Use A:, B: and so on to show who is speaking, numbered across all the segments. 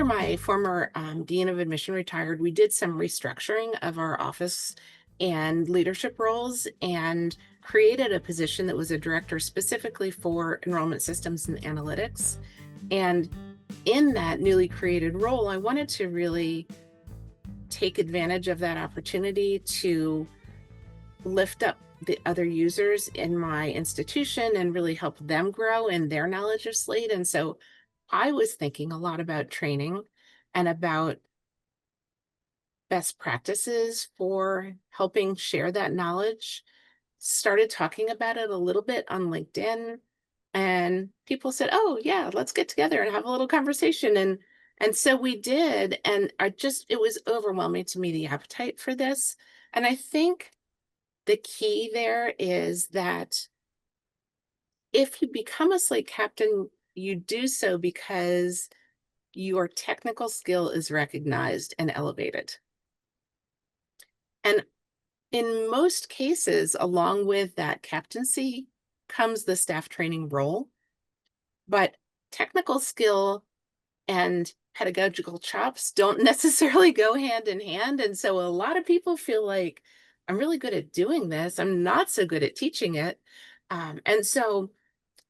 A: after my former dean of admission retired, we did some restructuring of our office and leadership roles and created a position that was a director specifically for enrollment systems and analytics. And in that newly created role, I wanted to really take advantage of that opportunity to lift up the other users in my institution and really help them grow in their knowledge of Slate. And so I was thinking a lot about training and about best practices for helping share that knowledge. Started talking about it a little bit on LinkedIn, and people said, "Oh, yeah, let's get together and have a little conversation." And so we did, and it was overwhelming to me, the appetite for this. And I think the key there is that if you become a Slate captain, you do so because your technical skill is recognized and elevated. And in most cases, along with that captaincy comes the staff training role, but technical skill and pedagogical chops don't necessarily go hand in hand. And so a lot of people feel like, I'm really good at doing this, I'm not so good at teaching it. And so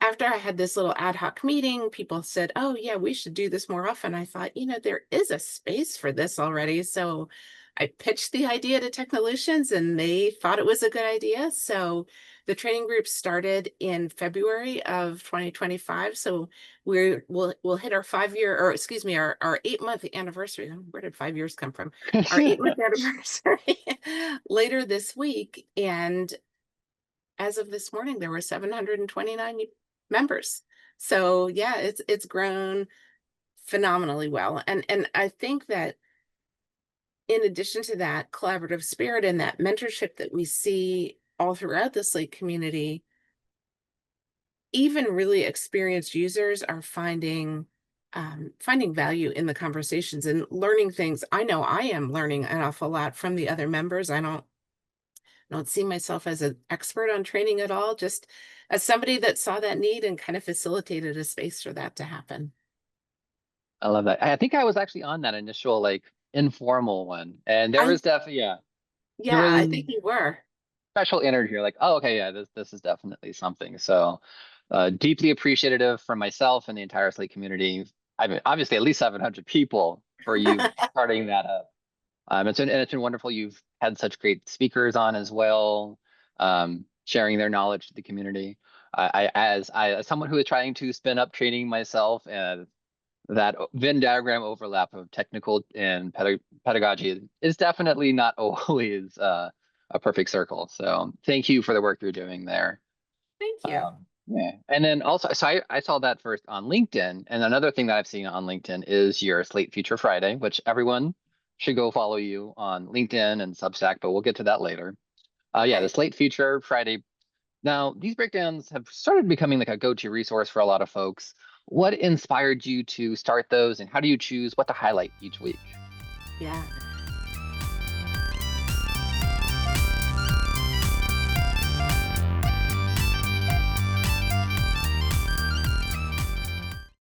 A: after I had this little ad hoc meeting, people said, "Oh, yeah, we should do this more often." I thought, there is a space for this already. So I pitched the idea to Technolutions and they thought it was a good idea. So the training group started in February of 2025. So we'll hit our 5-year, or excuse me, our 8-month anniversary. Where did 5 years come from? Our 8-month anniversary later this week. And as of this morning, there were 729 members. So yeah, it's grown phenomenally well. And I think that in addition to that collaborative spirit and that mentorship that we see all throughout the Slate community, even really experienced users are finding value in the conversations and learning things. I know I am learning an awful lot from the other members. I don't see myself as an expert on training at all, just as somebody that saw that need and kind of facilitated a space for that to happen.
B: I love that. I think I was actually on that initial like informal one, and there
A: I
B: was definitely there
A: Yeah, I
B: was
A: think you were.
B: special energy here. Like, oh, okay, yeah, this is definitely something. So, deeply appreciative from myself and the entire Slate community. I mean, obviously, at least 700 people for you starting that up. It's been wonderful. You've had such great speakers on as well, sharing their knowledge to the community. As someone who is trying to spin up training myself, that Venn diagram overlap of technical and pedagogy is definitely not always a perfect circle. So thank you for the work you're doing there.
A: Thank you.
B: Yeah. And then also, so I saw that first on LinkedIn. And another thing that I've seen on LinkedIn is your Slate Future Friday, which everyone should go follow you on LinkedIn and Substack, but we'll get to that later. Yeah, the
A: Okay.
B: Slate Future Friday. Now, these breakdowns have started becoming like a go-to resource for a lot of folks. What inspired you to start those, and how do you choose what to highlight each week?
A: Yeah.